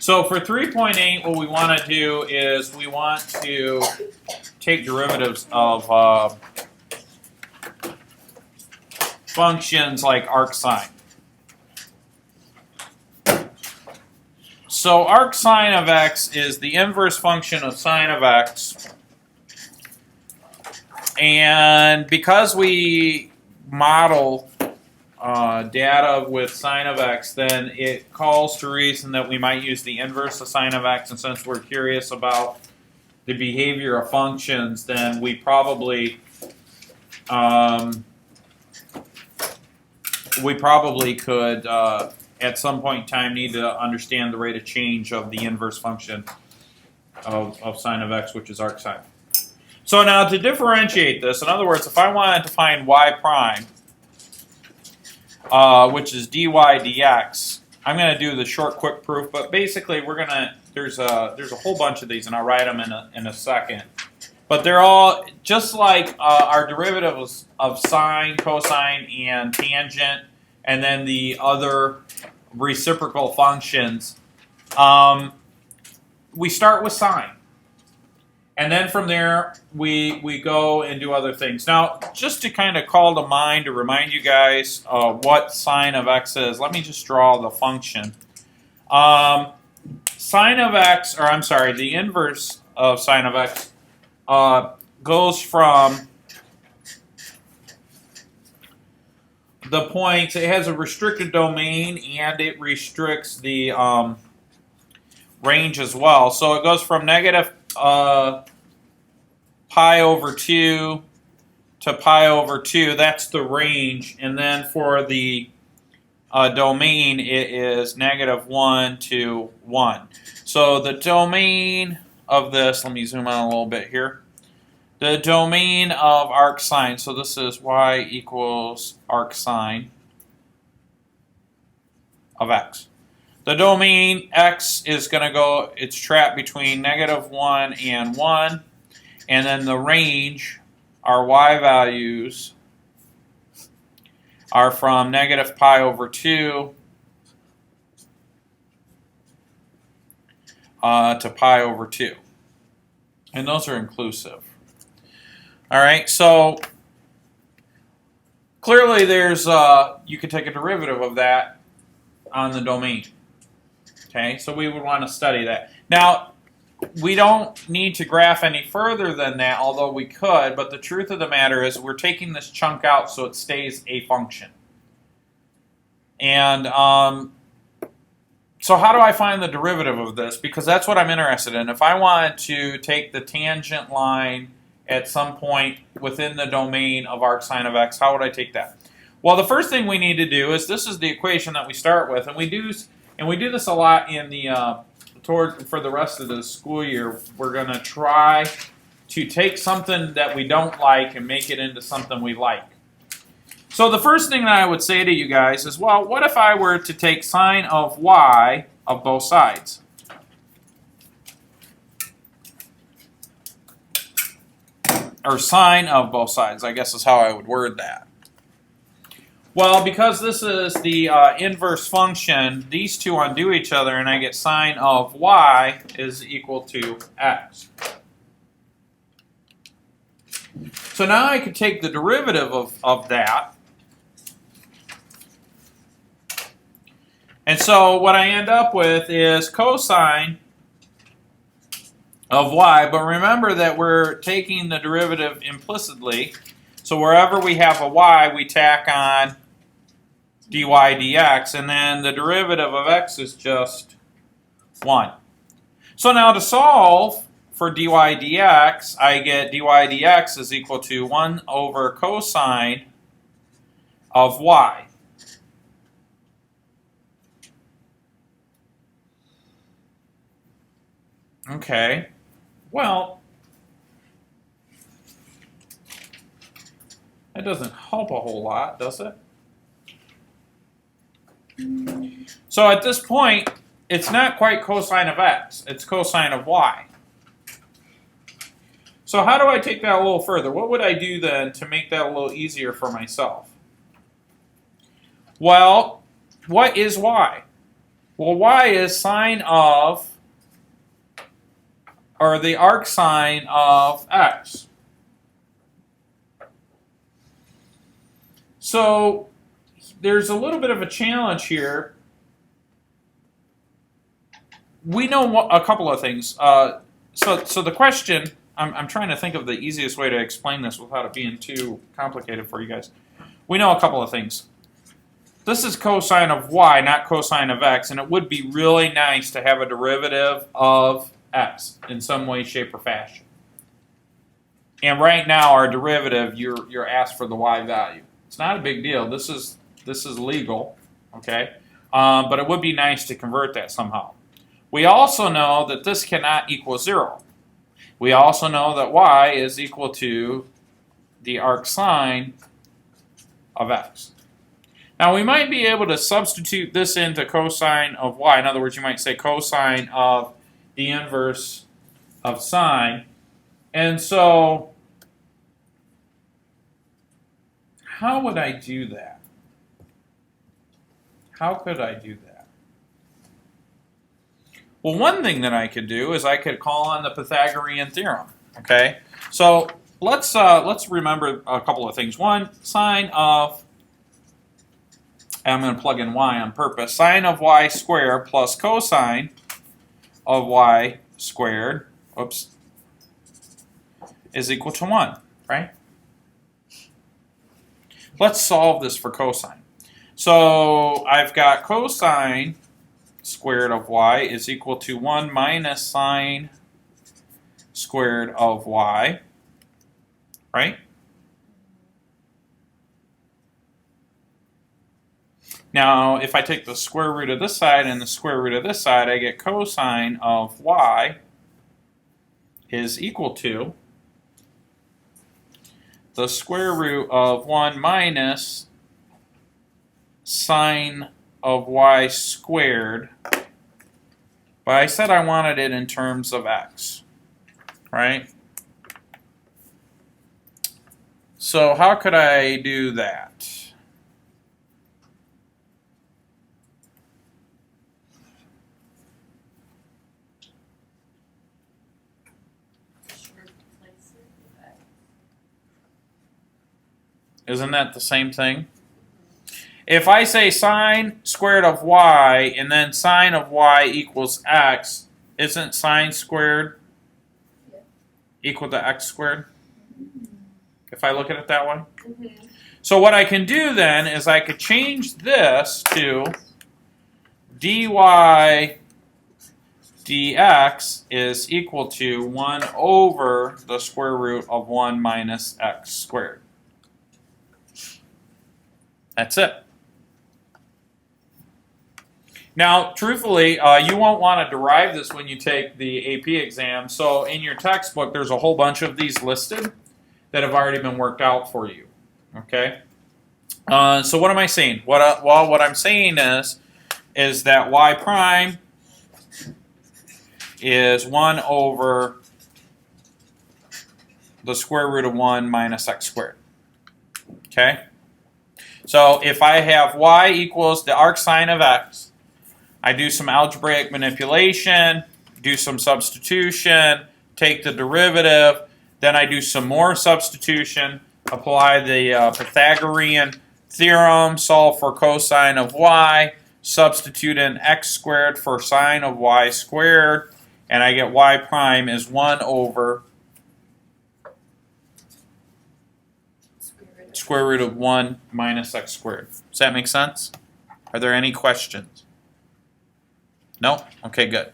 So for 3.8, what we want to do is we want to take derivatives of functions like arcsine. So arcsine of x is the inverse function of sine of x. And because we model data with sine of x, then it calls to reason that we might use the inverse of sine of x. And since we're curious about the behavior of functions, then we probably could at some point in time need to understand the rate of change of the inverse function of sine of x, which is arcsine. So now to differentiate this, in other words, if I wanted to find y prime, which is dy dx, I'm going to do the short quick proof, but basically we're going to, there's a whole bunch of these, and I'll write them in a second. But they're all, just like our derivatives of sine, cosine, and tangent, and then the other reciprocal functions, we start with sine. And then from there, we go and do other things. Now, just to kind of call to mind, to remind you guys what sine of x is, let me just draw the function. Sine of x, or I'm sorry, the inverse of sine of x goes from the points, it has a restricted domain, and it restricts the range as well. So it goes from negative pi over 2 to pi over 2. That's the range. And then for the domain, it is negative 1 to 1. So the domain of this, let me zoom out a little bit here. The domain of arcsine, so this is y equals arcsine of x. The domain x is going to go, it's trapped between negative 1 and 1. And then the range, our y values, are from negative pi over 2 to pi over 2. And those are inclusive. All right, so clearly there's, you could take a derivative of that on the domain. Okay, so we would want to study that. Now, we don't need to graph any further than that, although we could, but the truth of the matter is we're taking this chunk out so it stays a function. And so how do I find the derivative of this? Because that's what I'm interested in. If I wanted to take the tangent line at some point within the domain of arcsine of x, how would I take that? Well, the first thing we need to do is, this is the equation that we start with, and we do this a lot in the for the rest of the school year. We're going to try to take something that we don't like and make it into something we like. So the first thing that I would say to you guys is, well, what if I were to take sine of y of both sides? Or sine of both sides, I guess is how I would word that. Well, because this is the inverse function, these two undo each other, and I get sine of y is equal to x. So now I could take the derivative of that. And so what I end up with is cosine of y, but remember that we're taking the derivative implicitly. So wherever we have a y, we tack on dy dx, and then the derivative of x is just 1. So now to solve for dy dx, I get dy dx is equal to 1 over cosine of y. Okay, well, that doesn't help a whole lot, does it? So at this point, it's not quite cosine of x, it's cosine of y. So how do I take that a little further? What would I do then to make that a little easier for myself? Well, what is y? Well, y is sine of, or the arcsine of x. So there's a little bit of a challenge here. We know a couple of things. So the question, I'm trying to think of the easiest way to explain this without it being too complicated for you guys. We know a couple of things. This is cosine of y, not cosine of x, and it would be really nice to have a derivative of x in some way, shape, or fashion. And right now, our derivative, you're asked for the y value. It's not a big deal. This is legal, okay? But it would be nice to convert that somehow. We also know that this cannot equal 0. We also know that y is equal to the arcsine of x. Now, we might be able to substitute this into cosine of y. In other words, you might say cosine of the inverse of sine. And so, how would I do that? How could I do that? Well, one thing that I could do is I could call on the Pythagorean theorem. Okay, so let's remember a couple of things. One, sine of, and I'm going to plug in y on purpose. Sine of y squared plus cosine of y squared, oops, is equal to 1, right? Let's solve this for cosine. So I've got cosine squared of y is equal to 1 minus sine squared of y, right? Now, if I take the square root of this side and the square root of this side, I get cosine of y is equal to the square root of 1 minus sine of y squared. But I said I wanted it in terms of x, right? So how could I do that? Isn't that the same thing? If I say sine squared of y and then sine of y equals x, isn't sine squared equal to x squared? If I look at it that way? Mm-hmm. So what I can do then is I could change this to dy dx is equal to 1 over the square root of 1 minus x squared. That's it. Now, truthfully, you won't want to derive this when you take the AP exam. So in your textbook, there's a whole bunch of these listed that have already been worked out for you. Okay? So what am I saying? Well, what I'm saying is that y prime is 1 over the square root of 1 minus x squared. Okay? So if I have y equals the arcsine of x, I do some algebraic manipulation, do some substitution, take the derivative, then I do some more substitution, apply the Pythagorean theorem, solve for cosine of y, substitute in x squared for sine of y squared, and I get y prime is 1 over square root of 1 minus x squared. Does that make sense? Are there any questions? No? Okay, good.